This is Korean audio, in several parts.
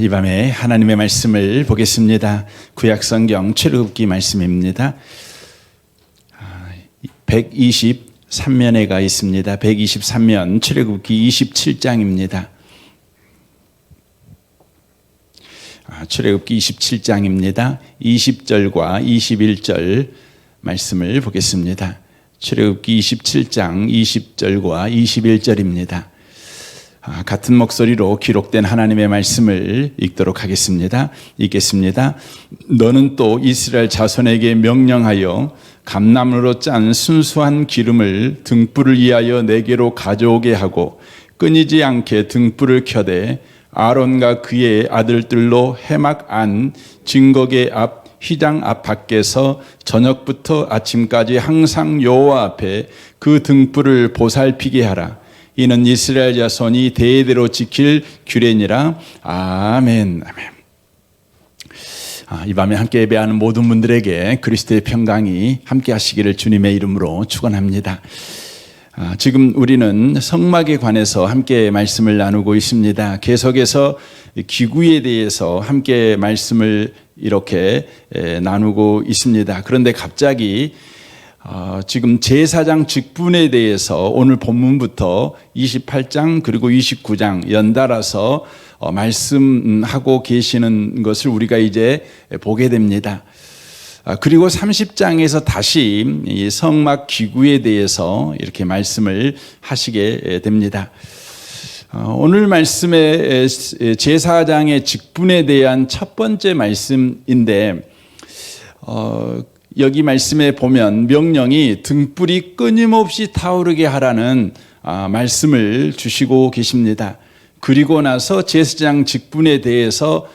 이 밤에 하나님의 말씀을 보겠습니다. 구약성경 출애굽기 말씀입니다. 123면에 가 있습니다. 123면 출애굽기 27장입니다. 출애굽기 27장입니다. 20절과 21절 말씀을 보겠습니다. 출애굽기 27장 20절과 21절입니다. 같은 목소리로 기록된 하나님의 말씀을 읽도록 하겠습니다. 읽겠습니다. 너는 또 이스라엘 자손에게 명령하여 감나무로 짠 순수한 기름을 등불을 위하여 내게로 가져오게 하고 끊이지 않게 등불을 켜되 아론과 그의 아들들로 해막 안 증거계 앞 휘장 앞 밖에서 저녁부터 아침까지 항상 여호와 앞에 그 등불을 보살피게 하라. 이는 이스라엘 자손이 대대로 지킬 규례니라. 아멘. 아멘. 이 밤에 함께 예배하는 모든 분들에게 그리스도의 평강이 함께 하시기를 주님의 이름으로 축원합니다. 지금 우리는 성막에 관해서 함께 말씀을 나누고 있습니다. 계속해서 기구에 대해서 함께 말씀을 이렇게 나누고 있습니다. 그런데 갑자기 지금 제사장 직분에 대해서 오늘 본문부터 28장 그리고 29장 연달아서 말씀하고 계시는 것을 우리가 이제 보게 됩니다. 그리고 30장에서 다시 이 성막 기구에 대해서 이렇게 말씀을 하시게 됩니다. 오늘 말씀의 제사장의 직분에 대한 첫 번째 말씀인데 여기 말씀에 보면 명령이 등불이 끊임없이 타오르게 하라는 말씀을 주시고 계십니다. 그리고 나서 제사장 직분에 대해서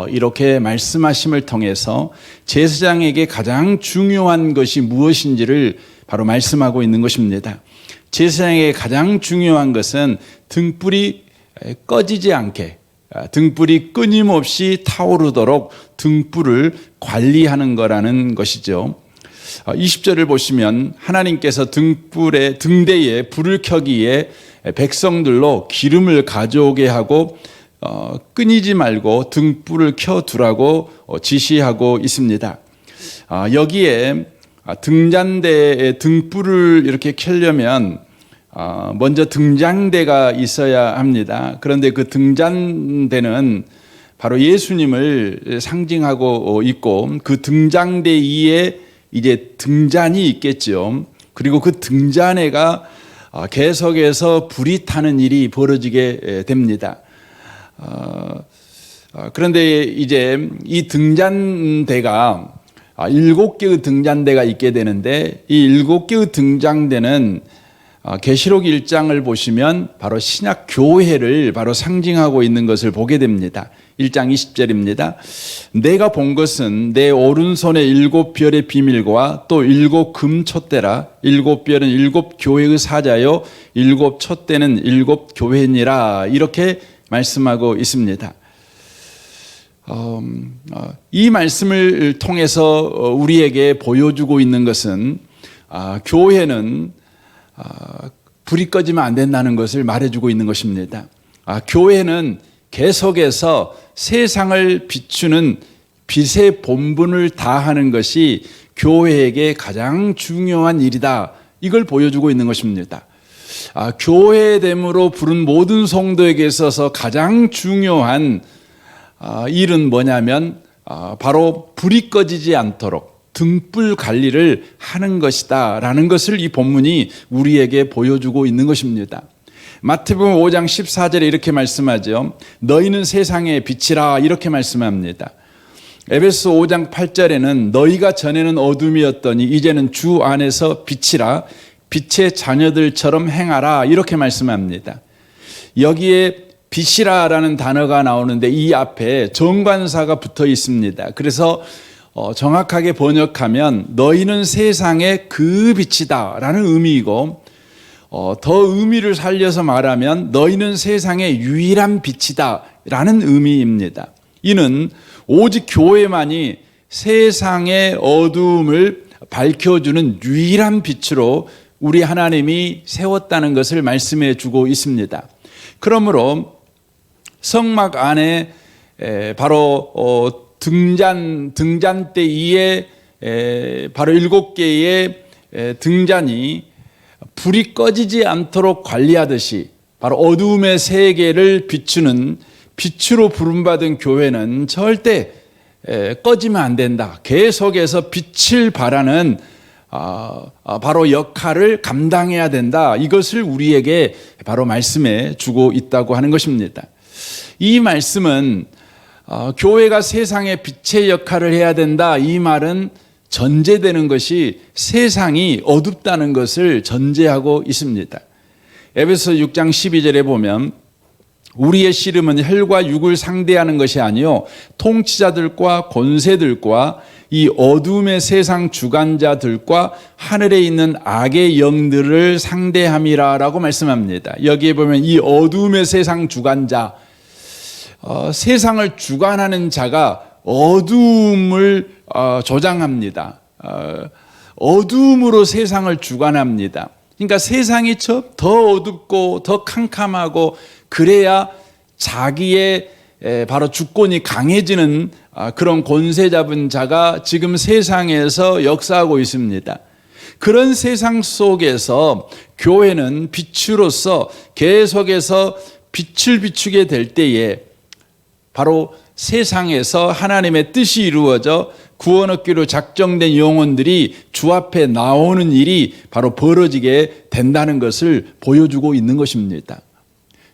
이렇게 말씀하심을 통해서 제사장에게 가장 중요한 것이 무엇인지를 바로 말씀하고 있는 것입니다. 제사장에게 가장 중요한 것은 등불이 꺼지지 않게, 등불이 끊임없이 타오르도록 등불을 관리하는 거라는 것이죠. 20절을 보시면 하나님께서 등대에 불을 켜기에 백성들로 기름을 가져오게 하고 끊이지 말고 등불을 켜두라고 지시하고 있습니다. 여기에 등잔대에 등불을 이렇게 켜려면 먼저 등장대가 있어야 합니다. 그런데 그 등잔대는 바로 예수님을 상징하고 있고 그 등장대 위에 이제 등잔이 있겠죠. 그리고 그 등잔에가 계속해서 불이 타는 일이 벌어지게 됩니다. 그런데 이제 이 등잔대가 7개의 등잔대가 있게 되는데 이 7개의 등잔대는 계시록 1장을 보시면 바로 신약 교회를 바로 상징하고 있는 것을 보게 됩니다. 1장 20절입니다. 내가 본 것은 내 오른손에 7별의 비밀과 또 7금 촛대라. 7별은 7교회의 사자요 7촛대는 7교회니라. 이렇게 말씀하고 있습니다. 이 말씀을 통해서 우리에게 보여주고 있는 것은 교회는 불이 꺼지면 안 된다는 것을 말해주고 있는 것입니다. 교회는 계속해서 세상을 비추는 빛의 본분을 다하는 것이 교회에게 가장 중요한 일이다. 이걸 보여주고 있는 것입니다. 교회됨으로 부른 모든 성도에게 있어서 가장 중요한 일은 뭐냐면 바로 불이 꺼지지 않도록 등불 관리를 하는 것이다 라는 것을 이 본문이 우리에게 보여주고 있는 것입니다. 마태복음 5장 14절에 이렇게 말씀하죠. 너희는 세상의 빛이라 이렇게 말씀합니다. 에베소 5장 8절에는 너희가 전에는 어둠이었더니 이제는 주 안에서 빛이라 빛의 자녀들처럼 행하라 이렇게 말씀합니다. 여기에 빛이라라는 단어가 나오는데 이 앞에 정관사가 붙어 있습니다. 그래서 정확하게 번역하면 너희는 세상의 그 빛이다 라는 의미이고 더 의미를 살려서 말하면 너희는 세상의 유일한 빛이다 라는 의미입니다. 이는 오직 교회만이 세상의 어두움을 밝혀주는 유일한 빛으로 우리 하나님이 세웠다는 것을 말씀해 주고 있습니다. 그러므로 성막 안에 바로 등잔대 위에 바로 7개의 등잔이 불이 꺼지지 않도록 관리하듯이 바로 어두움의 세계를 비추는 빛으로 부름받은 교회는 절대 꺼지면 안 된다. 계속해서 빛을 발하는 바로 역할을 감당해야 된다. 이것을 우리에게 바로 말씀해 주고 있다고 하는 것입니다. 이 말씀은 교회가 세상의 빛의 역할을 해야 된다. 이 말은 전제되는 것이 세상이 어둡다는 것을 전제하고 있습니다. 에베소 6장 12절에 보면 우리의 씨름은 혈과 육을 상대하는 것이 아니요 통치자들과 권세들과 이 어둠의 세상 주관자들과 하늘에 있는 악의 영들을 상대함이라라고 말씀합니다. 여기에 보면 이 어둠의 세상 주관자, 세상을 주관하는 자가 어둠을 조장합니다. 어둠으로 세상을 주관합니다. 그러니까 세상이 더 어둡고 더 캄캄하고 그래야 자기의 바로 주권이 강해지는 그런 권세 잡은 자가 지금 세상에서 역사하고 있습니다. 그런 세상 속에서 교회는 빛으로서 계속해서 빛을 비추게 될 때에 바로 세상에서 하나님의 뜻이 이루어져 구원 얻기로 작정된 영혼들이 주 앞에 나오는 일이 바로 벌어지게 된다는 것을 보여주고 있는 것입니다.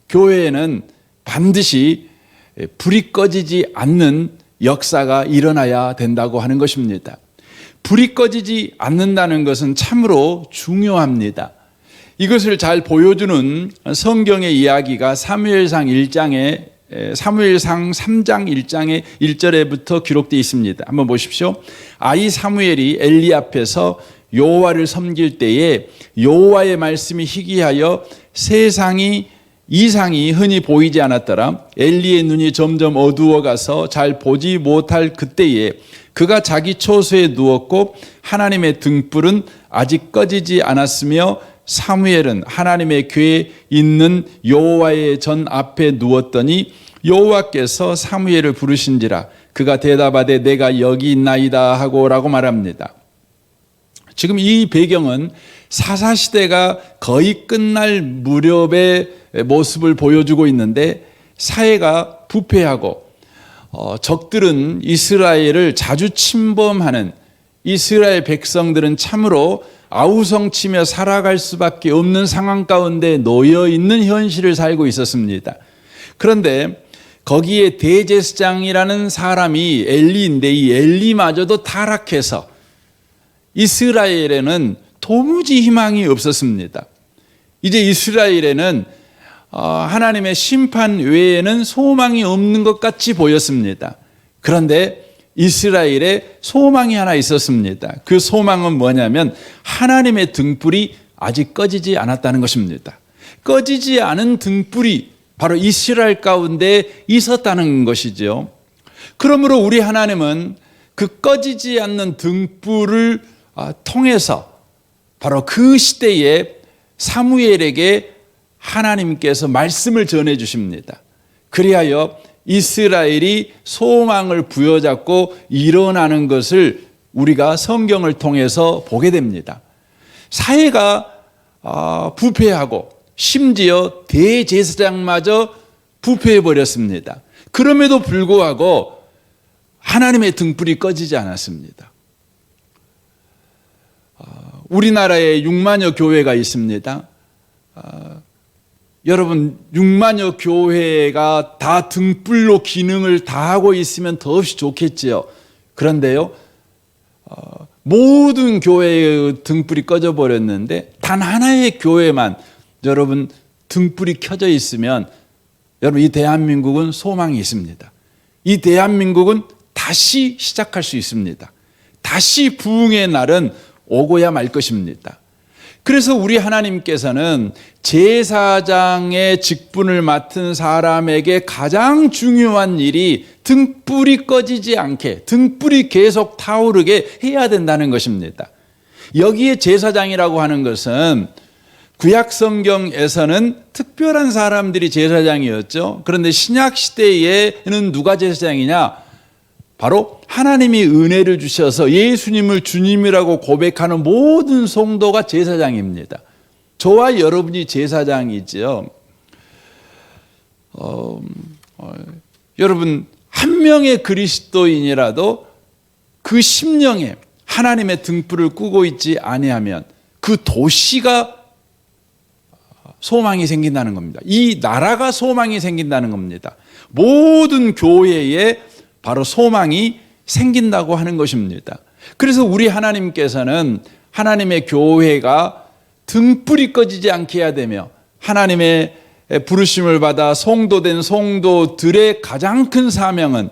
교회에는 반드시 불이 꺼지지 않는 역사가 일어나야 된다고 하는 것입니다. 불이 꺼지지 않는다는 것은 참으로 중요합니다. 이것을 잘 보여주는 성경의 이야기가 사무엘상 3장 1장의 1절에부터 기록되어 있습니다. 한번 보십시오. 아이 사무엘이 엘리 앞에서 여호와를 섬길 때에 여호와의 말씀이 희귀하여 이상이 흔히 보이지 않았더라. 엘리의 눈이 점점 어두워가서 잘 보지 못할 그때에 그가 자기 처소에 누웠고 하나님의 등불은 아직 꺼지지 않았으며 사무엘은 하나님의 궤에 있는 여호와의 전 앞에 누웠더니 여호와께서 사무엘을 부르신지라 그가 대답하되 내가 여기 있나이다 하고라고 말합니다. 지금 이 배경은 사사시대가 거의 끝날 무렵의 모습을 보여주고 있는데 사회가 부패하고 적들은 이스라엘을 자주 침범하는 이스라엘 백성들은 참으로 아우성치며 살아갈 수밖에 없는 상황 가운데 놓여 있는 현실을 살고 있었습니다. 그런데 거기에 대제사장이라는 사람이 엘리인데 이 엘리마저도 타락해서 이스라엘에는 도무지 희망이 없었습니다. 이제 이스라엘에는 하나님의 심판 외에는 소망이 없는 것 같이 보였습니다. 그런데 이스라엘에 소망이 하나 있었습니다. 그 소망은 뭐냐면 하나님의 등불이 아직 꺼지지 않았다는 것입니다. 꺼지지 않은 등불이 바로 이스라엘 가운데 있었다는 것이죠. 그러므로 우리 하나님은 그 꺼지지 않는 등불을 통해서 바로 그 시대에 사무엘에게 하나님께서 말씀을 전해 주십니다. 그리하여 이스라엘이 소망을 부여잡고 일어나는 것을 우리가 성경을 통해서 보게 됩니다. 사회가 부패하고 심지어 대제사장마저 부패해버렸습니다. 그럼에도 불구하고 하나님의 등불이 꺼지지 않았습니다. 우리나라에 6만여 교회가 있습니다. 여러분 6만여 교회가 다 등불로 기능을 다하고 있으면 더없이 좋겠지요. 그런데요 모든 교회의 등불이 꺼져 버렸는데 단 하나의 교회만 여러분 등불이 켜져 있으면 여러분 이 대한민국은 소망이 있습니다. 이 대한민국은 다시 시작할 수 있습니다. 다시 부흥의 날은 오고야 말 것입니다. 그래서 우리 하나님께서는 제사장의 직분을 맡은 사람에게 가장 중요한 일이 등불이 꺼지지 않게 등불이 계속 타오르게 해야 된다는 것입니다. 여기에 제사장이라고 하는 것은 구약 성경에서는 특별한 사람들이 제사장이었죠. 그런데 신약 시대에는 누가 제사장이냐? 바로 하나님이 은혜를 주셔서 예수님을 주님이라고 고백하는 모든 성도가 제사장입니다. 저와 여러분이 제사장이죠. 여러분 한 명의 그리스도인이라도 그 심령에 하나님의 등불을 끄고 있지 아니하면 그 도시가 소망이 생긴다는 겁니다. 이 나라가 소망이 생긴다는 겁니다. 모든 교회에 바로 소망이 생긴다고 하는 것입니다. 그래서 우리 하나님께서는 하나님의 교회가 등불이 꺼지지 않게 해야 되며 하나님의 부르심을 받아 성도된 성도들의 가장 큰 사명은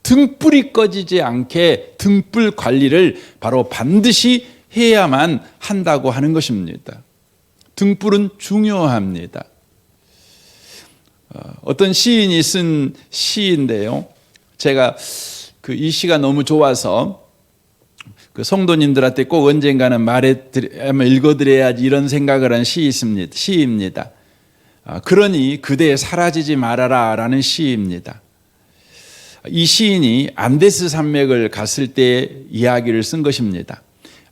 등불이 꺼지지 않게 등불 관리를 바로 반드시 해야만 한다고 하는 것입니다. 등불은 중요합니다. 어떤 시인이 쓴 시인데요. 제가 이 시가 너무 좋아서 그 성도님들한테 꼭 언젠가는 읽어드려야지 이런 생각을 한 시입니다. 그러니 그대 사라지지 말아라 라는 시입니다. 이 시인이 안데스 산맥을 갔을 때 이야기를 쓴 것입니다.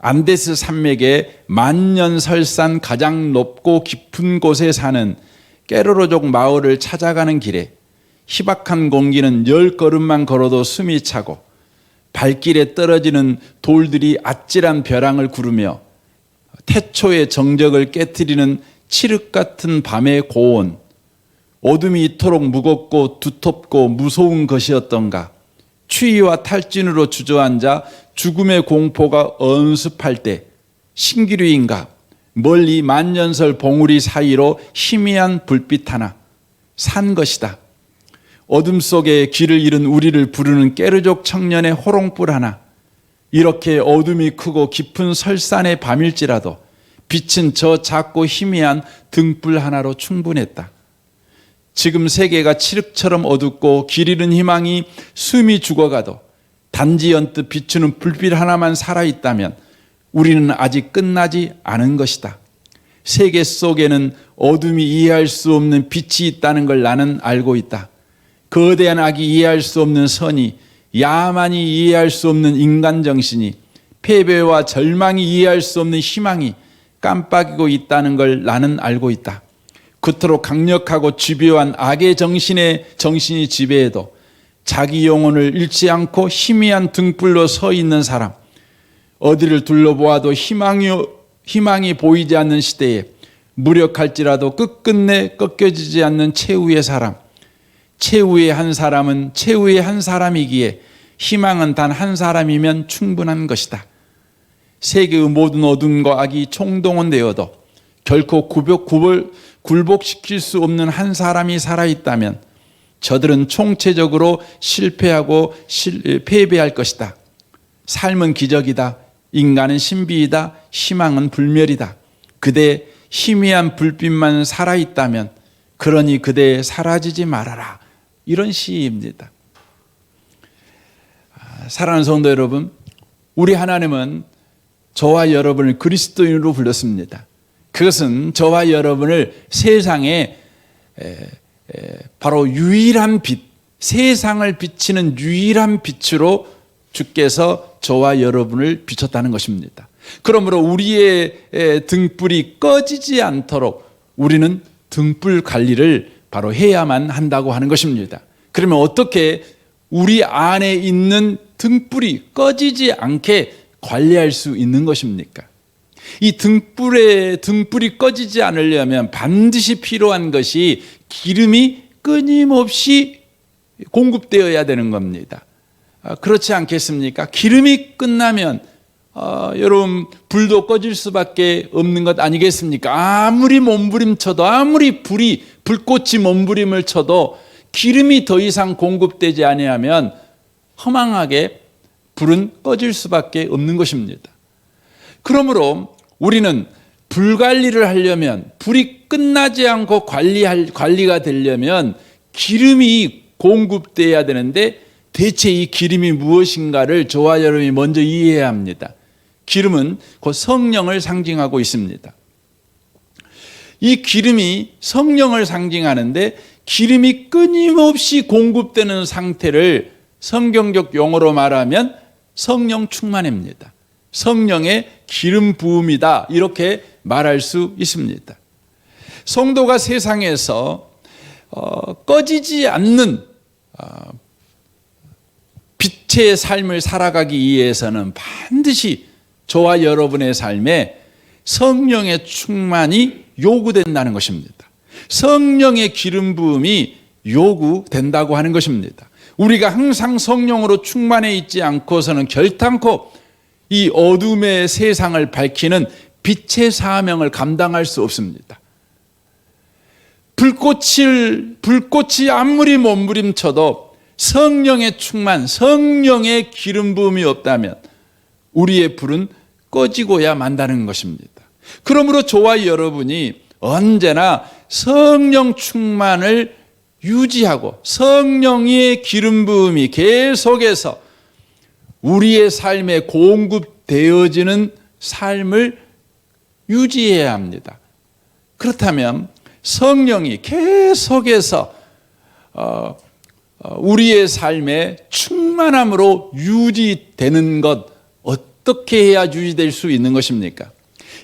안데스 산맥의 만년설산 가장 높고 깊은 곳에 사는 깨로로족 마을을 찾아가는 길에 희박한 공기는 10걸음만 걸어도 숨이 차고 발길에 떨어지는 돌들이 아찔한 벼랑을 구르며 태초의 정적을 깨트리는 칠흑 같은 밤의 고온, 어둠이 이토록 무겁고 두텁고 무서운 것이었던가. 추위와 탈진으로 주저앉아 죽음의 공포가 엄습할 때 신기루인가 멀리 만년설 봉우리 사이로 희미한 불빛 하나 산 것이다. 어둠 속에 길을 잃은 우리를 부르는 깨르족 청년의 호롱불 하나. 이렇게 어둠이 크고 깊은 설산의 밤일지라도 빛은 저 작고 희미한 등불 하나로 충분했다. 지금 세계가 칠흑처럼 어둡고 길 잃은 희망이 숨이 죽어가도 단지 언뜻 비추는 불빛 하나만 살아있다면 우리는 아직 끝나지 않은 것이다. 세계 속에는 어둠이 이해할 수 없는 빛이 있다는 걸 나는 알고 있다. 거대한 악이 이해할 수 없는 선이, 야만이 이해할 수 없는 인간 정신이, 패배와 절망이 이해할 수 없는 희망이 깜빡이고 있다는 걸 나는 알고 있다. 그토록 강력하고 집요한 악의 정신이 지배해도 자기 영혼을 잃지 않고 희미한 등불로 서 있는 사람, 어디를 둘러보아도 희망이 보이지 않는 시대에 무력할지라도 끝끝내 꺾여지지 않는 최후의 사람, 최후의 한 사람은 최후의 한 사람이기에 희망은 단 한 사람이면 충분한 것이다. 세계의 모든 어둠과 악이 총동원되어도 결코 굴복시킬 수 없는 한 사람이 살아있다면 저들은 총체적으로 실패하고 패배할 것이다. 삶은 기적이다. 인간은 신비이다. 희망은 불멸이다. 그대 희미한 불빛만 살아있다면 그러니 그대 사라지지 말아라. 이런 시입니다. 사랑하는 성도 여러분, 우리 하나님은 저와 여러분을 그리스도인으로 불렀습니다. 그것은 저와 여러분을 세상에 바로 유일한 빛, 세상을 비치는 유일한 빛으로 주께서 저와 여러분을 비췄다는 것입니다. 그러므로 우리의 등불이 꺼지지 않도록 우리는 등불 관리를 바로 해야만 한다고 하는 것입니다. 그러면 어떻게 우리 안에 있는 등불이 꺼지지 않게 관리할 수 있는 것입니까? 이 등불이 꺼지지 않으려면 반드시 필요한 것이 기름이 끊임없이 공급되어야 되는 겁니다. 그렇지 않겠습니까? 기름이 끝나면 여러분 불도 꺼질 수밖에 없는 것 아니겠습니까? 아무리 몸부림쳐도 아무리 불꽃이 몸부림을 쳐도 기름이 더 이상 공급되지 아니하면 허망하게 불은 꺼질 수밖에 없는 것입니다. 그러므로 우리는 불 관리를 하려면, 불이 끝나지 않고 관리가 되려면 기름이 공급돼야 되는데 대체 이 기름이 무엇인가를 저와 여러분이 먼저 이해해야 합니다. 기름은 곧 성령을 상징하고 있습니다. 이 기름이 성령을 상징하는데 기름이 끊임없이 공급되는 상태를 성경적 용어로 말하면 성령 충만입니다. 성령의 기름 부음이다, 이렇게 말할 수 있습니다. 성도가 세상에서 꺼지지 않는 빛의 삶을 살아가기 위해서는 반드시 저와 여러분의 삶에 성령의 충만이 요구된다는 것입니다. 성령의 기름 부음이 요구된다고 하는 것입니다. 우리가 항상 성령으로 충만해 있지 않고서는 결단코 이 어둠의 세상을 밝히는 빛의 사명을 감당할 수 없습니다. 불꽃이 아무리 몸부림쳐도 성령의 충만, 성령의 기름 부음이 없다면 우리의 불은 꺼지고야 만다는 것입니다. 그러므로 저와 여러분이 언제나 성령 충만을 유지하고 성령의 기름 부음이 계속해서 우리의 삶에 공급되어지는 삶을 유지해야 합니다. 그렇다면 성령이 계속해서 우리의 삶에 충만함으로 유지되는 것, 어떻게 해야 유지될 수 있는 것입니까?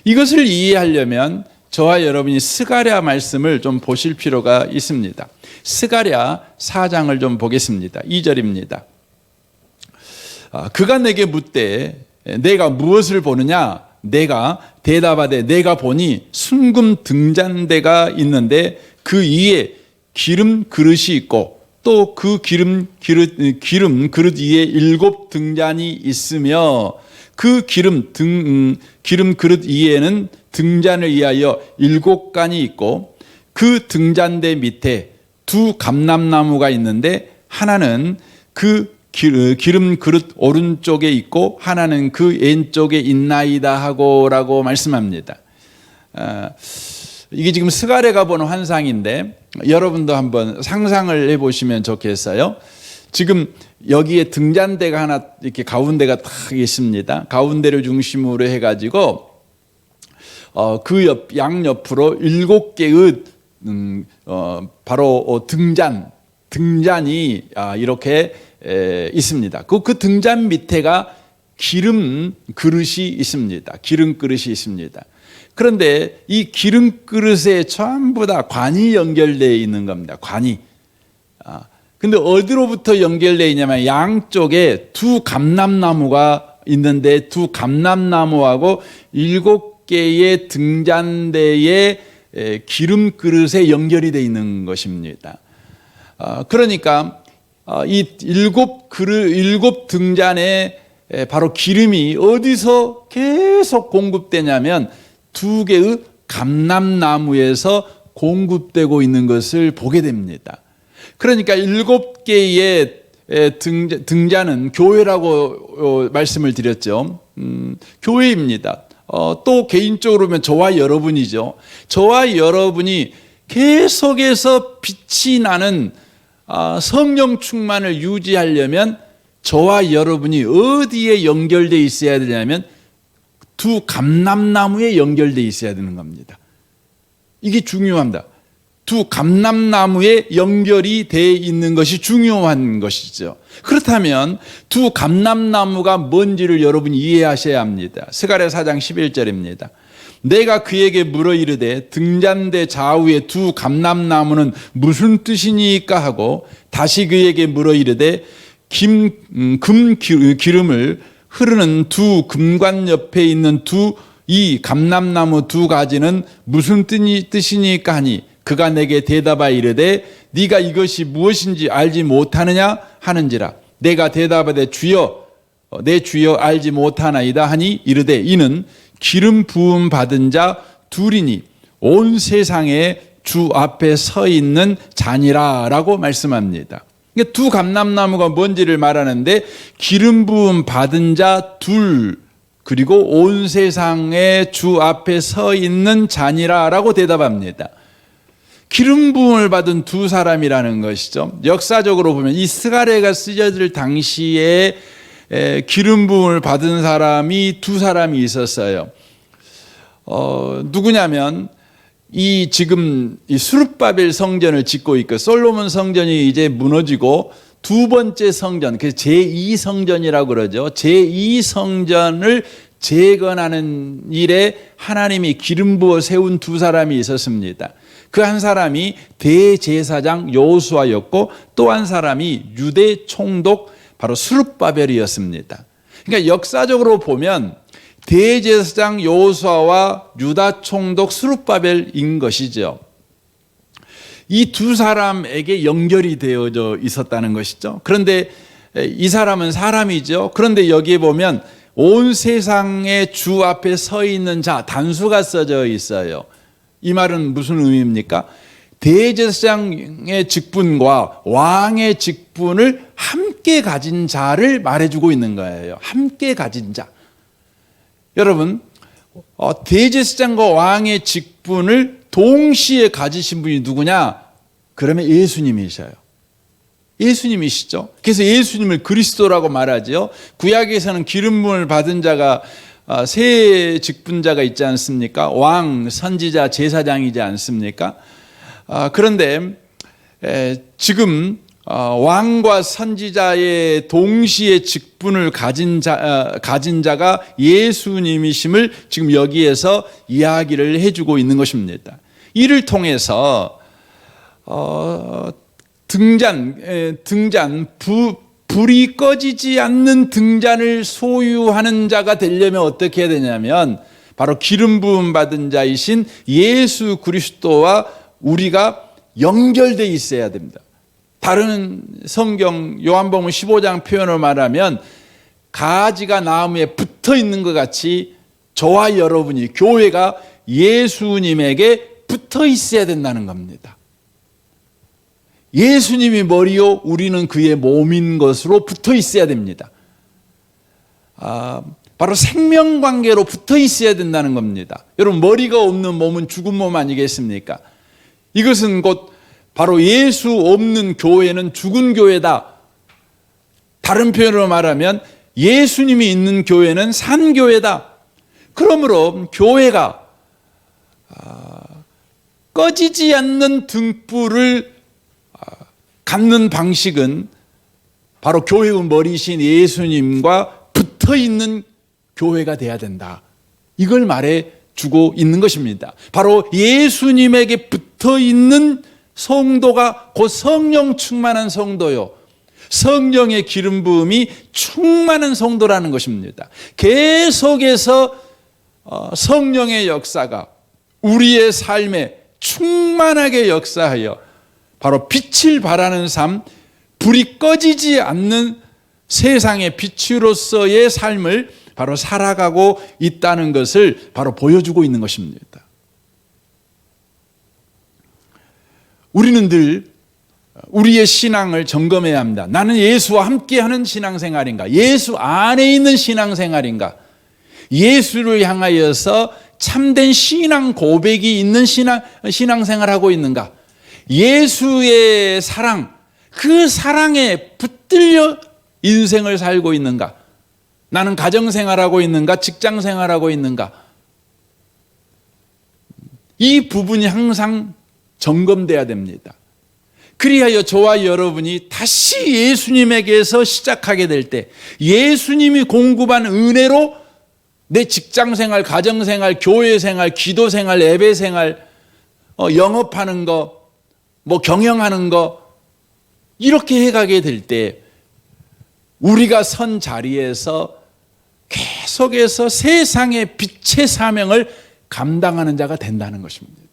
이것을 이해하려면 저와 여러분이 스가랴 말씀을 좀 보실 필요가 있습니다. 스가랴 4장을 좀 보겠습니다. 2절입니다. 그가 내게 묻되 내가 무엇을 보느냐? 내가 대답하되 내가 보니 순금 등잔대가 있는데 그 위에 기름 그릇이 있고 또 그 기름 그릇 위에 7 등잔이 있으며 그 기름 그릇 위에는 등잔을 위하여 7간이 있고 그 등잔대 밑에 2 감람나무가 있는데 하나는 그 기름 그릇 오른쪽에 있고 하나는 그 왼쪽에 있나이다 하고라고 말씀합니다. 이게 지금 스가랴가 본 환상인데 여러분도 한번 상상을 해보시면 좋겠어요. 지금 여기에 등잔대가 하나 이렇게 가운데가 딱 있습니다. 가운데를 중심으로 해가지고 그 양옆으로 7개의 바로 등잔이 이렇게 있습니다. 그 등잔 밑에가 기름 그릇이 있습니다. 기름 그릇이 있습니다. 그런데 이 기름 그릇에 전부 다 관이 연결되어 있는 겁니다. 관이. 근데 어디로부터 연결되어 있냐면 양쪽에 2 감람나무가 있는데 2 감람나무하고 7개의 등잔대의 기름 그릇에 연결이 되어 있는 것입니다. 그러니까 이 7 등잔에 바로 기름이 어디서 계속 공급되냐면 2개의 감람나무에서 공급되고 있는 것을 보게 됩니다. 그러니까 7개의 등잔은 교회라고 말씀을 드렸죠. 교회입니다. 또 개인적으로 보면 저와 여러분이죠. 저와 여러분이 계속해서 빛이 나는 성령 충만을 유지하려면 저와 여러분이 어디에 연결되어 있어야 되냐면 2 감람나무에 연결되어 있어야 되는 겁니다. 이게 중요합니다. 2 감람나무에 연결이 되어 있는 것이 중요한 것이죠. 그렇다면 2 감람나무가 뭔지를 여러분이 이해하셔야 합니다. 스가랴 4장 11절입니다. 내가 그에게 물어 이르되 등잔대 좌우에 2 감람나무는 무슨 뜻이니까 하고 다시 그에게 물어 이르되 기름을 흐르는 2 금관 옆에 있는 이 감람나무 2가지는 무슨 뜻이니까 하니 그가 내게 대답하여 이르되 네가 이것이 무엇인지 알지 못하느냐 하는지라. 내가 대답하되 주여 내 주여 알지 못하나이다 하니 이르되 이는 기름 부음 받은 자 둘이니 온 세상에 주 앞에 서 있는 자니라 라고 말씀합니다. 2 감람나무가 뭔지를 말하는데 기름 부음 받은 자 둘 그리고 온 세상에 주 앞에 서 있는 자니라 라고 대답합니다. 기름 부음을 받은 2 사람이라는 것이죠. 역사적으로 보면 이 스가랴가 쓰여질 당시에 기름 부음을 받은 사람이 2 사람이 있었어요. 누구냐면 이 지금 이 수룹바벨 성전을 짓고 있고 솔로몬 성전이 이제 무너지고 두 번째 성전, 그 제2성전이라고 그러죠. 제2성전을 재건하는 일에 하나님이 기름 부어 세운 두 사람이 있었습니다. 그 한 사람이 대제사장 여호수아였고 또 한 사람이 유대 총독 바로 수룹바벨이었습니다. 그러니까 역사적으로 보면 대제사장 여호수아와 유다 총독 수룹바벨인 것이죠. 이 두 사람에게 연결이 되어져 있었다는 것이죠. 그런데 이 사람은 사람이죠. 그런데 여기에 보면 온 세상의 주 앞에 서 있는 자, 단수가 써져 있어요. 이 말은 무슨 의미입니까? 대제사장의 직분과 왕의 직분을 함께 가진 자를 말해주고 있는 거예요. 함께 가진 자. 여러분, 대제사장과 왕의 직분을 동시에 가지신 분이 누구냐? 그러면 예수님이셔요. 예수님이시죠. 그래서 예수님을 그리스도라고 말하죠. 구약에서는 기름 부음을 받은 자가 세 직분자가 있지 않습니까? 왕, 선지자, 제사장이지 않습니까? 그런데 지금 왕과 선지자의 동시에 직분을 가진 자가 예수님이심을 지금 여기에서 이야기를 해주고 있는 것입니다. 이를 통해서 불이 꺼지지 않는 등잔을 소유하는 자가 되려면 어떻게 해야 되냐면 바로 기름 부음 받은 자이신 예수 그리스도와 우리가 연결되어 있어야 됩니다. 다른 성경 요한복음 15장 표현을 말하면 가지가 나무에 붙어 있는 것 같이 저와 여러분이 교회가 예수님에게 붙어 있어야 된다는 겁니다. 예수님이 머리요 우리는 그의 몸인 것으로 붙어 있어야 됩니다. 바로 생명관계로 붙어 있어야 된다는 겁니다. 여러분, 머리가 없는 몸은 죽은 몸 아니겠습니까? 이것은 곧 바로 예수 없는 교회는 죽은 교회다. 다른 표현으로 말하면 예수님이 있는 교회는 산 교회다. 그러므로 교회가 꺼지지 않는 등불을 갖는 방식은 바로 교회의 머리신 예수님과 붙어 있는 교회가 돼야 된다. 이걸 말해 주고 있는 것입니다. 바로 예수님에게 붙어 있는 성도가 곧 성령 충만한 성도요. 성령의 기름 부음이 충만한 성도라는 것입니다. 계속해서 성령의 역사가 우리의 삶에 충만하게 역사하여 바로 빛을 발하는 삶, 불이 꺼지지 않는 세상의 빛으로서의 삶을 바로 살아가고 있다는 것을 바로 보여주고 있는 것입니다. 우리는 늘 우리의 신앙을 점검해야 합니다. 나는 예수와 함께하는 신앙생활인가? 예수 안에 있는 신앙생활인가? 예수를 향하여서 참된 신앙 고백이 있는 신앙생활하고 있는가? 예수의 사랑, 그 사랑에 붙들려 인생을 살고 있는가? 나는 가정생활하고 있는가? 직장생활하고 있는가? 이 부분이 항상 점검돼야 됩니다. 그리하여 저와 여러분이 다시 예수님에게서 시작하게 될 때 예수님이 공급한 은혜로 내 직장생활, 가정생활, 교회생활, 기도생활, 예배생활, 영업하는 거, 경영하는 거 이렇게 해가게 될 때 우리가 선 자리에서 계속해서 세상의 빛의 사명을 감당하는 자가 된다는 것입니다.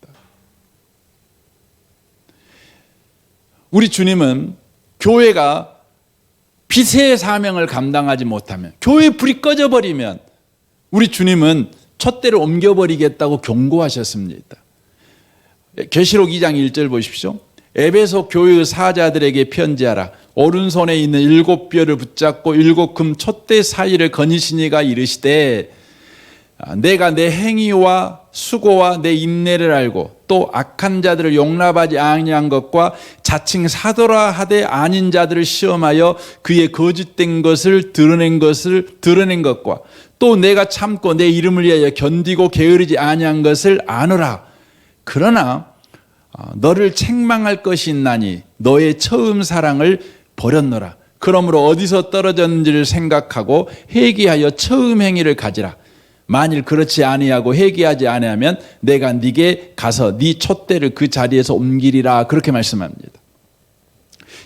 우리 주님은 교회가 빛의 사명을 감당하지 못하면, 교회 불이 꺼져버리면 우리 주님은 촛대를 옮겨버리겠다고 경고하셨습니다. 계시록 2장 1절 보십시오. 에베소 교회의 사자들에게 편지하라. 오른손에 있는 7뼈를 붙잡고 7금 촛대 사이를 거니시니가 이르시되 내가 내 행위와 수고와 내 인내를 알고 또 악한 자들을 용납하지 아니한 것과 자칭 사도라 하되 아닌 자들을 시험하여 그의 거짓된 것을 드러낸 것과 또 내가 참고 내 이름을 위하여 견디고 게으르지 아니한 것을 아노라. 그러나 너를 책망할 것이 있나니 너의 처음 사랑을 버렸노라. 그러므로 어디서 떨어졌는지를 생각하고 회개하여 처음 행위를 가지라. 만일 그렇지 아니하고 회개하지 아니하면 내가 네게 가서 네 촛대를 그 자리에서 옮기리라. 그렇게 말씀합니다.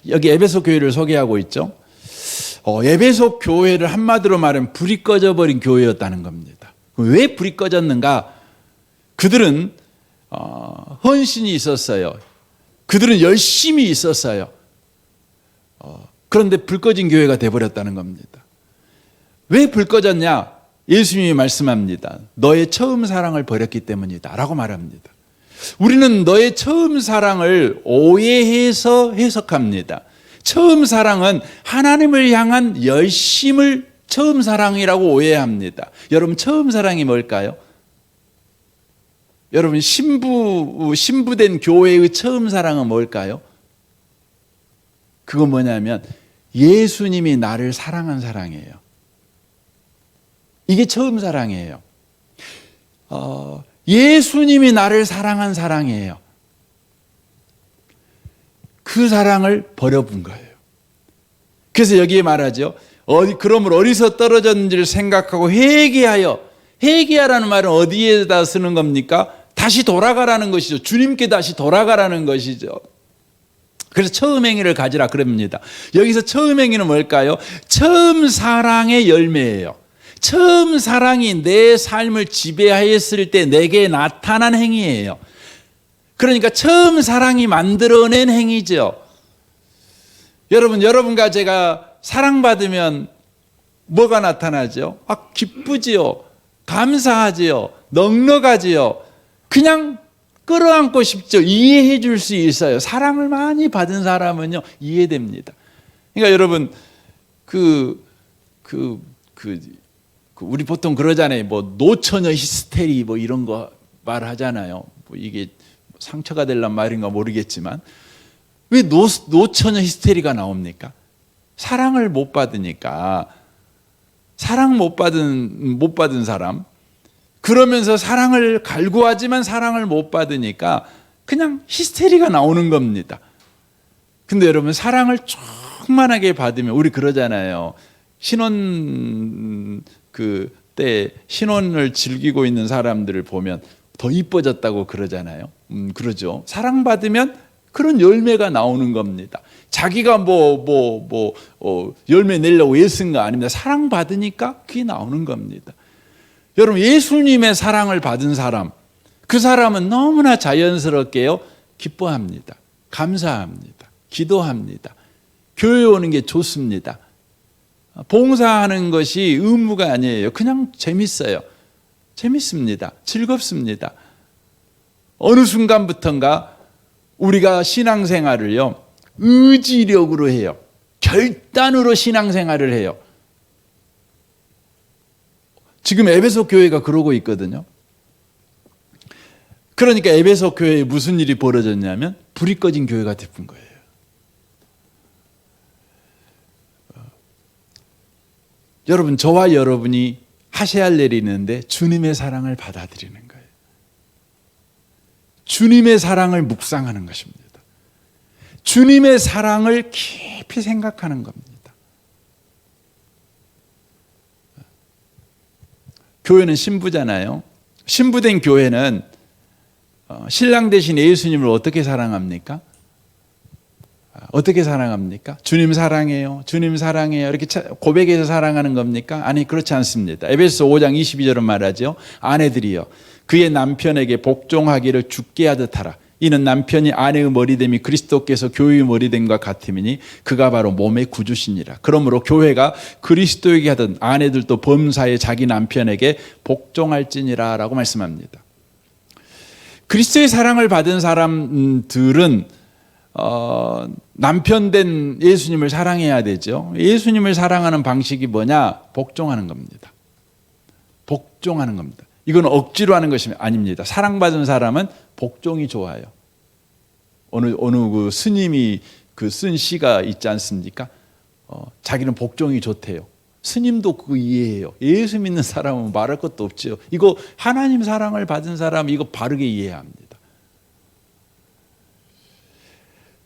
여기 에베소 교회를 소개하고 있죠. 에베소 교회를 한마디로 말하면 불이 꺼져버린 교회였다는 겁니다. 왜 불이 꺼졌는가? 그들은 헌신이 있었어요. 그들은 열심히 있었어요. 그런데 불 꺼진 교회가 돼버렸다는 겁니다. 왜 불 꺼졌냐? 예수님이 말씀합니다. 너의 처음 사랑을 버렸기 때문이다 라고 말합니다. 우리는 너의 처음 사랑을 오해해서 해석합니다. 처음 사랑은 하나님을 향한 열심을 처음 사랑이라고 오해합니다. 여러분, 처음 사랑이 뭘까요? 여러분, 신부된 교회의 처음 사랑은 뭘까요? 그건 뭐냐면 예수님이 나를 사랑한 사랑이에요. 이게 처음 사랑이에요. 예수님이 나를 사랑한 사랑이에요. 그 사랑을 버려본 거예요. 그래서 여기에 말하죠. 그러므로 어디서 떨어졌는지를 생각하고 회개하라는 말은 어디에다 쓰는 겁니까? 다시 돌아가라는 것이죠. 주님께 다시 돌아가라는 것이죠. 그래서 처음 행위를 가지라 그럽니다. 여기서 처음 행위는 뭘까요? 처음 사랑의 열매예요. 처음 사랑이 내 삶을 지배하였을 때 내게 나타난 행위예요. 그러니까 처음 사랑이 만들어낸 행위죠. 여러분과 제가 사랑받으면 뭐가 나타나죠? 기쁘지요. 감사하지요. 넉넉하지요. 그냥 끌어안고 싶죠. 이해해 줄 수 있어요. 사랑을 많이 받은 사람은요, 이해됩니다. 그러니까 여러분, 우리 보통 그러잖아요. 뭐 노처녀 히스테리 뭐 이런 거 말하잖아요. 뭐 이게 상처가 될란 말인가 모르겠지만 왜 노처녀 히스테리가 나옵니까? 사랑을 못 받으니까. 사랑 못 받은 사람, 그러면서 사랑을 갈구하지만 사랑을 못 받으니까 그냥 히스테리가 나오는 겁니다. 근데 여러분, 사랑을 충만하게 받으면, 우리 그러잖아요. 신혼 때 신혼을 즐기고 있는 사람들을 보면 더 이뻐졌다고 그러잖아요. 그러죠. 사랑받으면 그런 열매가 나오는 겁니다. 자기가 열매 내려고 애쓴 거 아닙니다. 사랑받으니까 그게 나오는 겁니다. 여러분, 예수님의 사랑을 받은 사람, 그 사람은 너무나 자연스럽게요, 기뻐합니다. 감사합니다. 기도합니다. 교회 오는 게 좋습니다. 봉사하는 것이 의무가 아니에요. 그냥 재밌어요. 재밌습니다. 즐겁습니다. 어느 순간부터인가 우리가 신앙생활을요, 의지력으로 해요. 결단으로 신앙생활을 해요. 지금 에베소 교회가 그러고 있거든요. 그러니까 에베소 교회에 무슨 일이 벌어졌냐면 불이 꺼진 교회가 되는 거예요. 여러분, 저와 여러분이 하셔야 할 일이 있는데 주님의 사랑을 받아들이는 거예요. 주님의 사랑을 묵상하는 것입니다. 주님의 사랑을 깊이 생각하는 겁니다. 교회는 신부잖아요. 신부된 교회는 신랑 대신 예수님을 어떻게 사랑합니까? 어떻게 사랑합니까? 주님 사랑해요. 주님 사랑해요. 이렇게 고백해서 사랑하는 겁니까? 아니, 그렇지 않습니다. 에베소 5장 22절은 말하죠. 아내들이여 그의 남편에게 복종하기를 죽게 하듯 하라. 이는 남편이 아내의 머리됨이 그리스도께서 교회의 머리됨과 같음이니 그가 바로 몸의 구주시니라. 그러므로 교회가 그리스도에게 하던 아내들도 범사에 자기 남편에게 복종할지니라 라고 말씀합니다. 그리스도의 사랑을 받은 사람들은 남편된 예수님을 사랑해야 되죠. 예수님을 사랑하는 방식이 뭐냐? 복종하는 겁니다. 복종하는 겁니다. 이건 억지로 하는 것이 아닙니다. 사랑받은 사람은 복종이 좋아요. 어느 그 스님이 쓴 시가 있지 않습니까? 자기는 복종이 좋대요. 스님도 그거 이해해요. 예수 믿는 사람은 말할 것도 없죠. 이거 하나님 사랑을 받은 사람 이거 바르게 이해해야 합니다.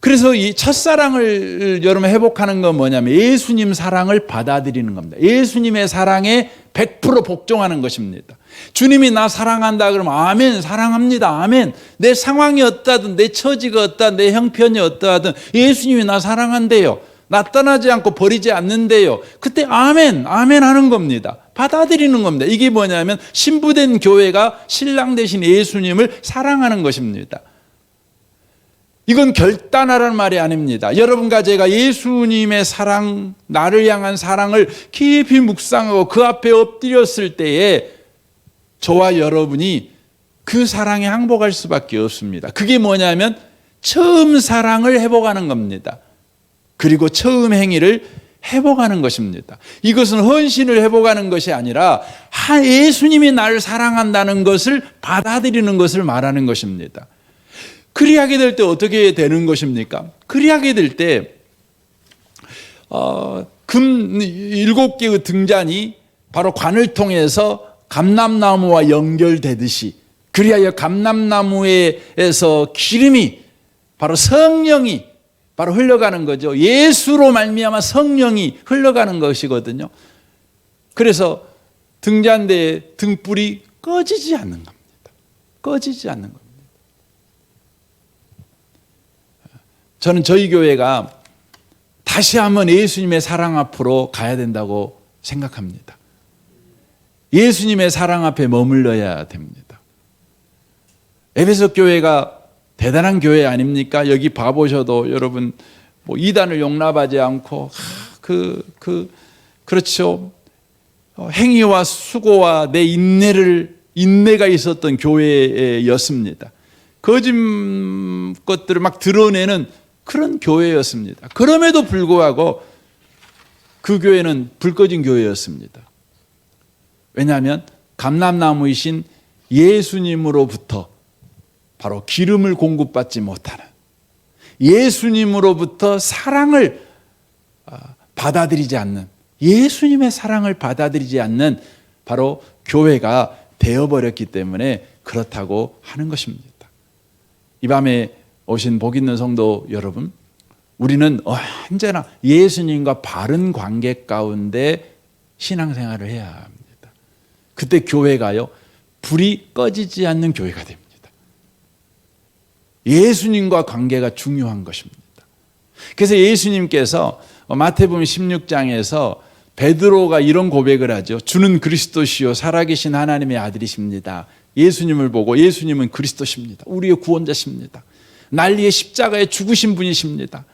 그래서 이 첫사랑을 여러분 회복하는 건 뭐냐면 예수님 사랑을 받아들이는 겁니다. 예수님의 사랑에 100% 복종하는 것입니다. 주님이 나 사랑한다 그러면 아멘, 사랑합니다, 아멘. 내 상황이 어떠하든, 내 처지가 어떠하든, 내 형편이 어떠하든 예수님이 나 사랑한대요. 나 떠나지 않고 버리지 않는데요. 그때 아멘, 아멘 하는 겁니다. 받아들이는 겁니다. 이게 뭐냐면 신부된 교회가 신랑 대신 예수님을 사랑하는 것입니다. 이건 결단하라는 말이 아닙니다. 여러분과 제가 예수님의 사랑, 나를 향한 사랑을 깊이 묵상하고 그 앞에 엎드렸을 때에 저와 여러분이 그 사랑에 항복할 수밖에 없습니다. 그게 뭐냐면 처음 사랑을 회복하는 겁니다. 그리고 처음 행위를 회복하는 것입니다. 이것은 헌신을 회복하는 것이 아니라 예수님이 나를 사랑한다는 것을 받아들이는 것을 말하는 것입니다. 그리하게 될 때 어떻게 되는 것입니까? 그리하게 될 때 금 7개의 등잔이 바로 관을 통해서 감람나무와 연결되듯이, 그리하여 감람나무에서 기름이 바로 성령이 바로 흘러가는 거죠. 예수로 말미암아 성령이 흘러가는 것이거든요. 그래서 등잔대의 등불이 꺼지지 않는 겁니다. 꺼지지 않는 겁니다. 저는 저희 교회가 다시 한번 예수님의 사랑 앞으로 가야 된다고 생각합니다. 예수님의 사랑 앞에 머물러야 됩니다. 에베소 교회가 대단한 교회 아닙니까? 여기 봐보셔도 여러분 뭐 이단을 용납하지 않고 그렇죠. 행위와 수고와 내 인내가 있었던 교회였습니다. 거짓 것들을 막 드러내는 그런 교회였습니다. 그럼에도 불구하고 그 교회는 불 꺼진 교회였습니다. 왜냐하면 감람나무이신 예수님으로부터 바로 기름을 공급받지 못하는, 예수님으로부터 사랑을 받아들이지 않는, 예수님의 사랑을 받아들이지 않는 바로 교회가 되어버렸기 때문에 그렇다고 하는 것입니다. 이 밤에 오신 복 있는 성도 여러분, 우리는 언제나 예수님과 바른 관계 가운데 신앙생활을 해야 합니다. 그때 교회가요, 불이 꺼지지 않는 교회가 됩니다. 예수님과 관계가 중요한 것입니다. 그래서 예수님께서 마태복음 16장에서 베드로가 이런 고백을 하죠. 주는 그리스도시요 살아계신 하나님의 아들이십니다. 예수님을 보고 예수님은 그리스도십니다. 우리의 구원자십니다. 난리의 십자가에 죽으신 분이십니다.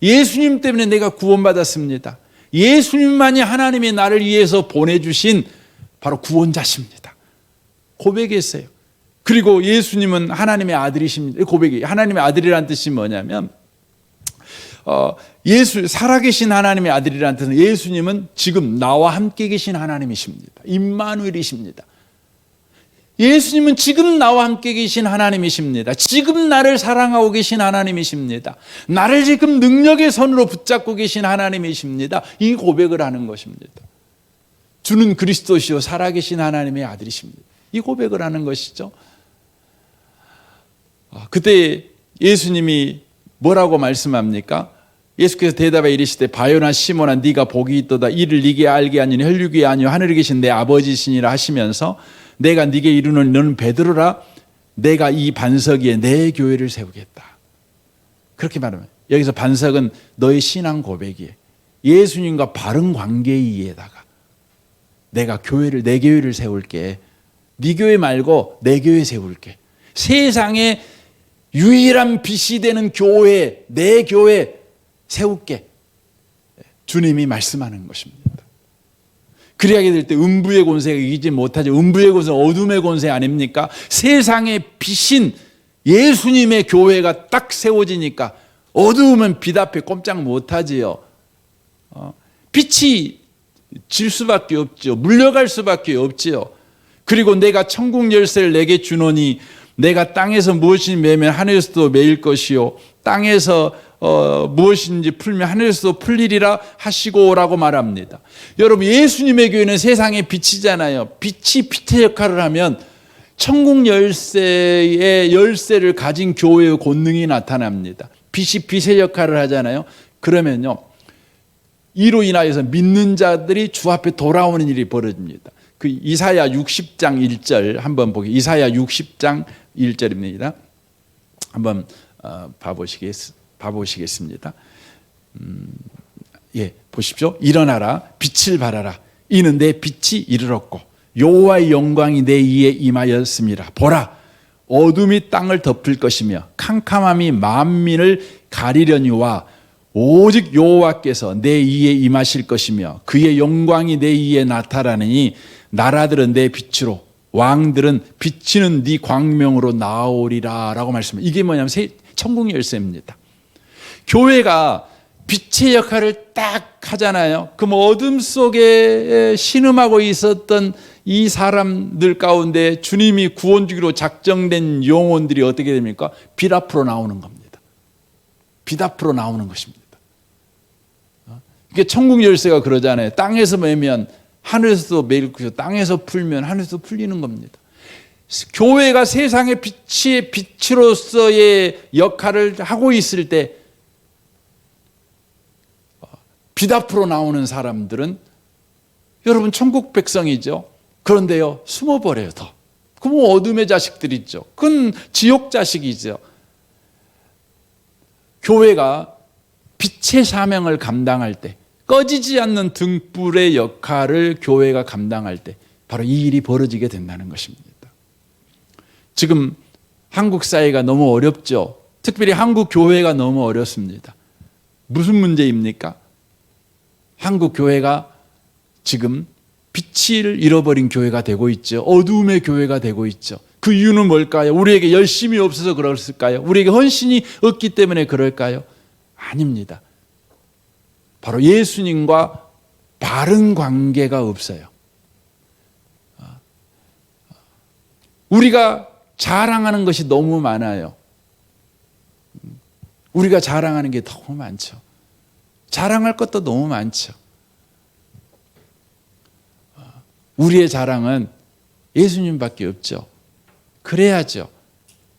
예수님 때문에 내가 구원받았습니다. 예수님만이 하나님이 나를 위해서 보내주신 바로 구원자십니다. 고백했어요. 그리고 예수님은 하나님의 아들이십니다. 고백이 하나님의 아들이라는 뜻이 뭐냐면 살아계신 하나님의 아들이라는 뜻은 예수님은 지금 나와 함께 계신 하나님이십니다. 임마누엘이십니다. 예수님은 지금 나와 함께 계신 하나님이십니다. 지금 나를 사랑하고 계신 하나님이십니다. 나를 지금 능력의 손으로 붙잡고 계신 하나님이십니다. 이 고백을 하는 것입니다. 주는 그리스도시요 살아계신 하나님의 아들이십니다. 이 고백을 하는 것이죠. 그때 예수님이 뭐라고 말씀합니까? 예수께서 대답하여 이르시되 바요나 시몬아 네가 복이 있도다. 이를 네게 알게 하니니 혈육이 아니요 하늘에 계신 내 아버지시니라 하시면서 내가 네게 이르노니 너는 베드로라. 내가 이 반석 위에 내 교회를 세우겠다. 그렇게 말하면 여기서 반석은 너의 신앙 고백이에요. 예수님과 바른 관계에다가 내가 내 교회를 세울게. 네 교회 말고 내 교회 세울게. 세상에 유일한 빛이 되는 교회, 내 교회 세울게. 주님이 말씀하는 것입니다. 그리하게 될 때 음부의 권세가 이기지 못하죠. 음부의 권세는 어둠의 권세 아닙니까? 세상의 빛인 예수님의 교회가 딱 세워지니까 어두움은 빛 앞에 꼼짝 못하지요. 빛이 질 수밖에 없죠. 물려갈 수밖에 없지요. 그리고 내가 천국 열쇠를 내게 주노니 내가 땅에서 무엇이 매면 하늘에서도 매일 것이요 땅에서 무엇인지 풀면 하늘에서도 풀리리라 하시고라고 말합니다. 여러분 예수님의 교회는 세상의 빛이잖아요. 빛이 빛의 역할을 하면 천국 열쇠의 열쇠를 가진 교회의 권능이 나타납니다. 빛이 빛의 역할을 하잖아요. 그러면요, 이로 인하여서 믿는 자들이 주 앞에 돌아오는 일이 벌어집니다. 그 이사야 60장 1절 한번 보기. 이사야 60장 1절입니다. 한번 봐보시겠습니다. 예, 보십시오. 일어나라, 빛을 발하라. 이는 내 빛이 이르렀고 여호와의 영광이 내 위에 임하였음이라. 보라, 어둠이 땅을 덮을 것이며 캄캄함이 만민을 가리려니와 오직 여호와께서 내 위에 임하실 것이며 그의 영광이 내 위에 나타나느니 나라들은 내 빛으로 왕들은 비치는 네 광명으로 나오리라 라고 말씀합니다. 이게 뭐냐면 천국 열쇠입니다. 교회가 빛의 역할을 딱 하잖아요. 그럼 어둠 속에 신음하고 있었던 이 사람들 가운데 주님이 구원 주기로 작정된 영혼들이 어떻게 됩니까? 빛 앞으로 나오는 겁니다. 빛 앞으로 나오는 것입니다. 이게 천국 열쇠가 그러잖아요. 땅에서 매면 하늘에서도 매일 그 땅에서 풀면 하늘에서 풀리는 겁니다. 교회가 세상의 빛의 빛으로서의 역할을 하고 있을 때 빛 앞으로 나오는 사람들은 여러분 천국 백성이죠. 그런데요, 숨어버려요. 더. 그럼 어둠의 자식들이죠. 그건 지옥 자식이죠. 교회가 빛의 사명을 감당할 때, 꺼지지 않는 등불의 역할을 교회가 감당할 때 바로 이 일이 벌어지게 된다는 것입니다. 지금 한국 사회가 너무 어렵죠. 특별히 한국 교회가 너무 어렵습니다. 무슨 문제입니까? 한국 교회가 지금 빛을 잃어버린 교회가 되고 있죠. 어두움의 교회가 되고 있죠. 그 이유는 뭘까요? 우리에게 열심이 없어서 그랬을까요? 우리에게 헌신이 없기 때문에 그럴까요? 아닙니다. 바로 예수님과 바른 관계가 없어요. 우리가 자랑하는 것이 너무 많아요. 우리가 자랑하는 게 너무 많죠. 자랑할 것도 너무 많죠. 우리의 자랑은 예수님밖에 없죠. 그래야죠.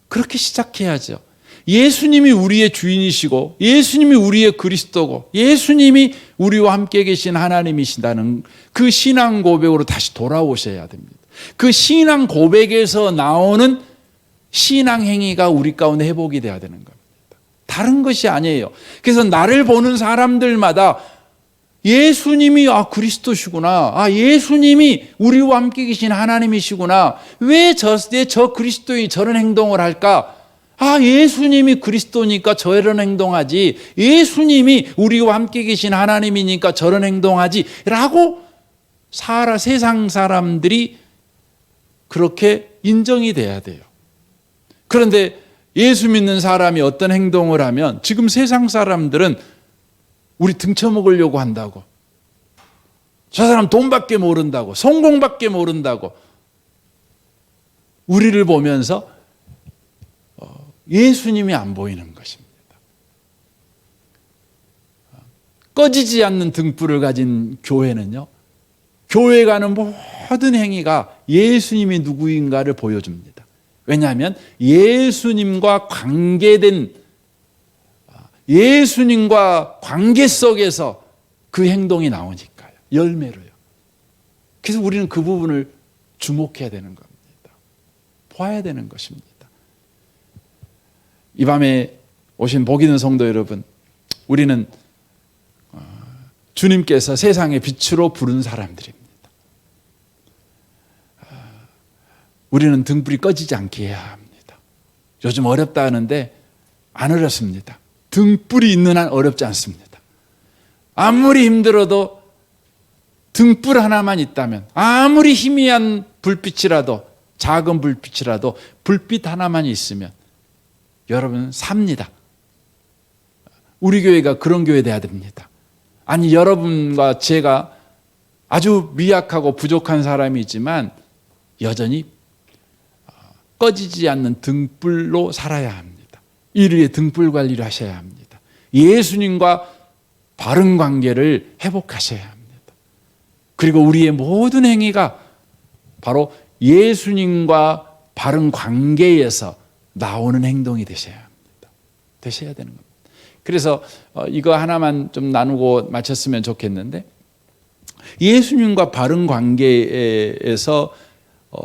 그렇게 시작해야죠. 예수님이 우리의 주인이시고 예수님이 우리의 그리스도고 예수님이 우리와 함께 계신 하나님이신다는 그 신앙 고백으로 다시 돌아오셔야 됩니다. 그 신앙 고백에서 나오는 신앙 행위가 우리 가운데 회복이 돼야 되는 겁니다. 다른 것이 아니에요. 그래서 나를 보는 사람들마다 예수님이 그리스도시구나. 예수님이 우리와 함께 계신 하나님이시구나. 왜 저 그리스도인이 저런 행동을 할까? 예수님이 그리스도니까 저런 행동하지. 예수님이 우리와 함께 계신 하나님이니까 저런 행동하지. 라고 세상 사람들이 그렇게 인정이 돼야 돼요. 그런데 예수 믿는 사람이 어떤 행동을 하면 지금 세상 사람들은 우리 등쳐먹으려고 한다고. 저 사람 돈밖에 모른다고. 성공밖에 모른다고. 우리를 보면서 예수님이 안 보이는 것입니다. 꺼지지 않는 등불을 가진 교회는요, 교회 가는 모든 행위가 예수님이 누구인가를 보여줍니다. 왜냐하면 예수님과 예수님과 관계 속에서 그 행동이 나오니까요. 열매로요. 그래서 우리는 그 부분을 주목해야 되는 겁니다. 봐야 되는 것입니다. 이 밤에 오신 복 있는 성도 여러분, 우리는 주님께서 세상의 빛으로 부른 사람들입니다. 우리는 등불이 꺼지지 않게 해야 합니다. 요즘 어렵다 하는데 안 어렵습니다. 등불이 있는 한 어렵지 않습니다. 아무리 힘들어도 등불 하나만 있다면, 아무리 희미한 불빛이라도, 작은 불빛이라도 불빛 하나만 있으면 여러분 삽니다. 우리 교회가 그런 교회 돼야 됩니다. 아니, 여러분과 제가 아주 미약하고 부족한 사람이지만 여전히 꺼지지 않는 등불로 살아야 합니다. 이르의 등불 관리를 하셔야 합니다. 예수님과 바른 관계를 회복하셔야 합니다. 그리고 우리의 모든 행위가 바로 예수님과 바른 관계에서 나오는 행동이 되셔야 합니다. 되셔야 되는 겁니다. 그래서 이거 하나만 좀 나누고 마쳤으면 좋겠는데, 예수님과 바른 관계에서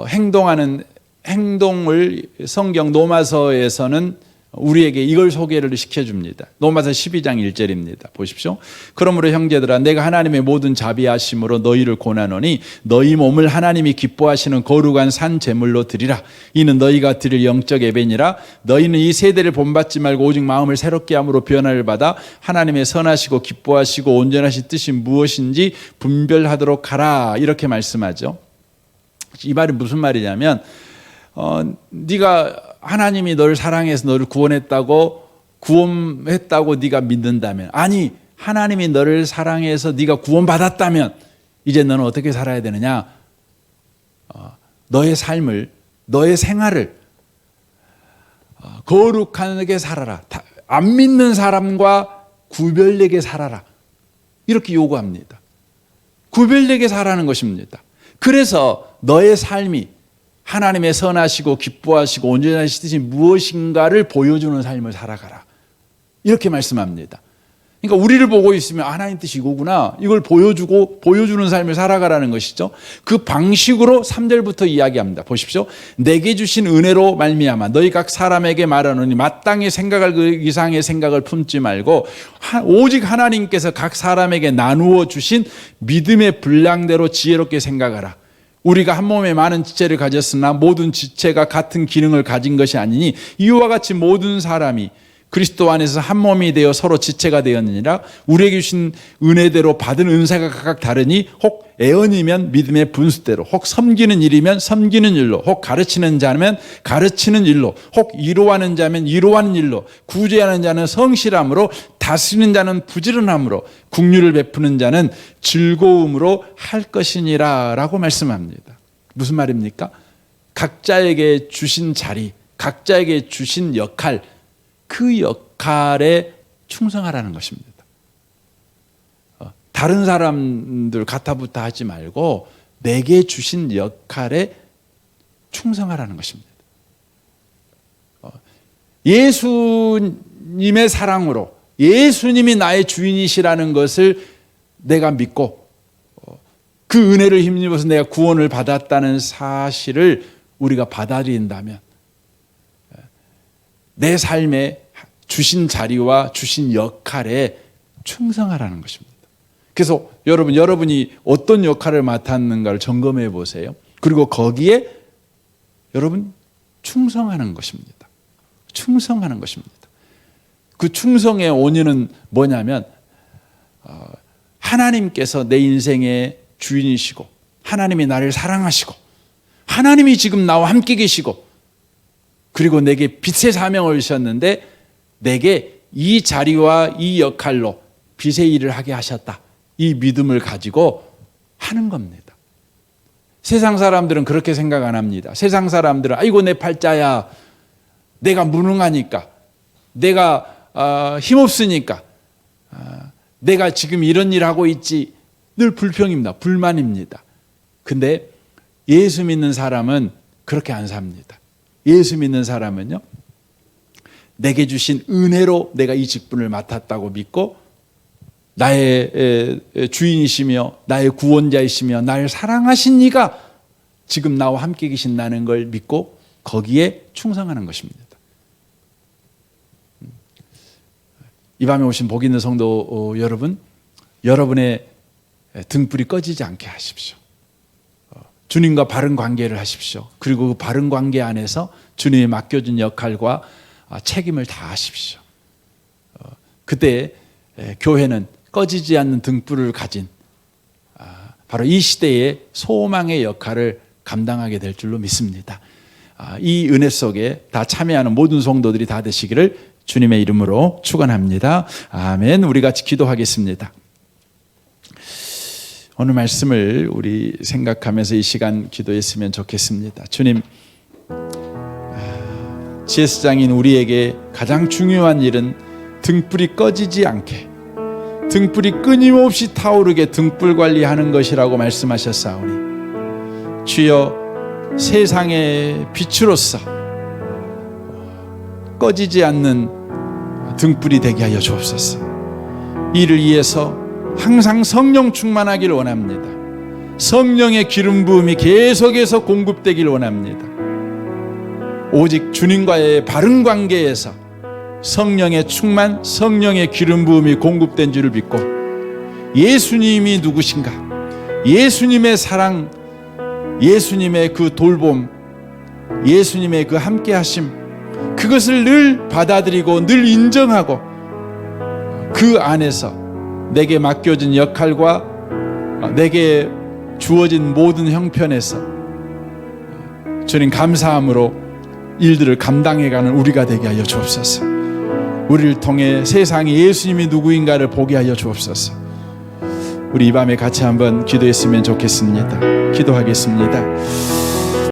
행동하는 행동을 성경 로마서에서는 우리에게 이걸 소개를 시켜줍니다. 로마서 12장 1절입니다. 보십시오. 그러므로 형제들아, 내가 하나님의 모든 자비하심으로 너희를 권하노니 너희 몸을 하나님이 기뻐하시는 거룩한 산 제물로 드리라. 이는 너희가 드릴 영적 예배니라. 너희는 이 세대를 본받지 말고 오직 마음을 새롭게 함으로 변화를 받아 하나님의 선하시고 기뻐하시고 온전하신 뜻이 무엇인지 분별하도록 하라. 이렇게 말씀하죠. 이 말이 무슨 말이냐면, 네가 하나님이 너를 사랑해서 너를 구원했다고 네가 믿는다면, 아니 하나님이 너를 사랑해서 네가 구원받았다면 이제 너는 어떻게 살아야 되느냐? 너의 삶을, 너의 생활을 거룩하게 살아라. 안 믿는 사람과 구별되게 살아라. 이렇게 요구합니다. 구별되게 살아는 것입니다. 그래서 너의 삶이 하나님의 선하시고 기뻐하시고 온전하신 뜻이 무엇인가를 보여주는 삶을 살아가라. 이렇게 말씀합니다. 그러니까 우리를 보고 있으면 하나님 뜻이 이거구나. 이걸 보여주는 삶을 살아가라는 것이죠. 그 방식으로 3절부터 이야기합니다. 보십시오. 내게 주신 은혜로 말미암아 너희 각 사람에게 말하노니 마땅히 생각할 그 이상의 생각을 품지 말고 오직 하나님께서 각 사람에게 나누어 주신 믿음의 분량대로 지혜롭게 생각하라. 우리가 한 몸에 많은 지체를 가졌으나 모든 지체가 같은 기능을 가진 것이 아니니 이와 같이 모든 사람이 그리스도 안에서 한 몸이 되어 서로 지체가 되었느니라. 우리에게 주신 은혜대로 받은 은사가 각각 다르니 혹 애언이면 믿음의 분수대로, 혹 섬기는 일이면 섬기는 일로, 혹 가르치는 자면 가르치는 일로, 혹 위로하는 자면 위로하는 일로, 구제하는 자는 성실함으로, 다스리는 자는 부지런함으로, 긍휼을 베푸는 자는 즐거움으로 할 것이니라 라고 말씀합니다. 무슨 말입니까? 각자에게 주신 자리, 각자에게 주신 역할, 그 역할에 충성하라는 것입니다. 다른 사람들 가타부타 하지 말고 내게 주신 역할에 충성하라는 것입니다. 예수님의 사랑으로 예수님이 나의 주인이시라는 것을 내가 믿고 그 은혜를 힘입어서 내가 구원을 받았다는 사실을 우리가 받아들인다면 내 삶에 주신 자리와 주신 역할에 충성하라는 것입니다. 그래서 여러분이 어떤 역할을 맡았는가를 점검해 보세요. 그리고 거기에 여러분 충성하는 것입니다. 충성하는 것입니다. 그 충성의 원인은 뭐냐면 하나님께서 내 인생의 주인이시고 하나님이 나를 사랑하시고 하나님이 지금 나와 함께 계시고 그리고 내게 빛의 사명을 주셨는데 내게 이 자리와 이 역할로 빛의 일을 하게 하셨다. 이 믿음을 가지고 하는 겁니다. 세상 사람들은 그렇게 생각 안 합니다. 세상 사람들은 아이고 내 팔자야, 내가 무능하니까, 내가 힘없으니까, 내가 지금 이런 일 하고 있지, 늘 불평입니다. 불만입니다. 근데 예수 믿는 사람은 그렇게 안 삽니다. 예수 믿는 사람은요, 내게 주신 은혜로 내가 이 직분을 맡았다고 믿고 나의 주인이시며 나의 구원자이시며 나를 사랑하신 이가 지금 나와 함께 계신다는 걸 믿고 거기에 충성하는 것입니다. 이 밤에 오신 복 있는 성도 여러분, 여러분의 등불이 꺼지지 않게 하십시오. 주님과 바른 관계를 하십시오. 그리고 그 바른 관계 안에서 주님이 맡겨준 역할과 책임을 다하십시오. 그때 교회는 꺼지지 않는 등불을 가진 바로 이 시대의 소망의 역할을 감당하게 될 줄로 믿습니다. 이 은혜 속에 다 참여하는 모든 성도들이 다 되시기를 주님의 이름으로 축원합니다. 아멘. 우리 같이 기도하겠습니다. 오늘 말씀을 우리 생각하면서 이 시간 기도했으면 좋겠습니다. 주님, 지혜수장인 우리에게 가장 중요한 일은 등불이 꺼지지 않게, 등불이 끊임없이 타오르게 등불 관리하는 것이라고 말씀하셨사오니 주여, 세상의 빛으로서 꺼지지 않는 등불이 되게 하여 주옵소서. 이를 위해서 항상 성령 충만하기를 원합니다. 성령의 기름 부음이 계속해서 공급되기를 원합니다. 오직 주님과의 바른 관계에서 성령의 충만, 성령의 기름 부음이 공급된 줄을 믿고 예수님이 누구신가? 예수님의 사랑, 예수님의 그 돌봄, 예수님의 그 함께하심, 그것을 늘 받아들이고 늘 인정하고 그 안에서 내게 맡겨진 역할과 내게 주어진 모든 형편에서 주님 감사함으로 일들을 감당해가는 우리가 되게 하여 주옵소서. 우리를 통해 세상에 예수님이 누구인가를 보게 하여 주옵소서. 우리 이 밤에 같이 한번 기도했으면 좋겠습니다. 기도하겠습니다.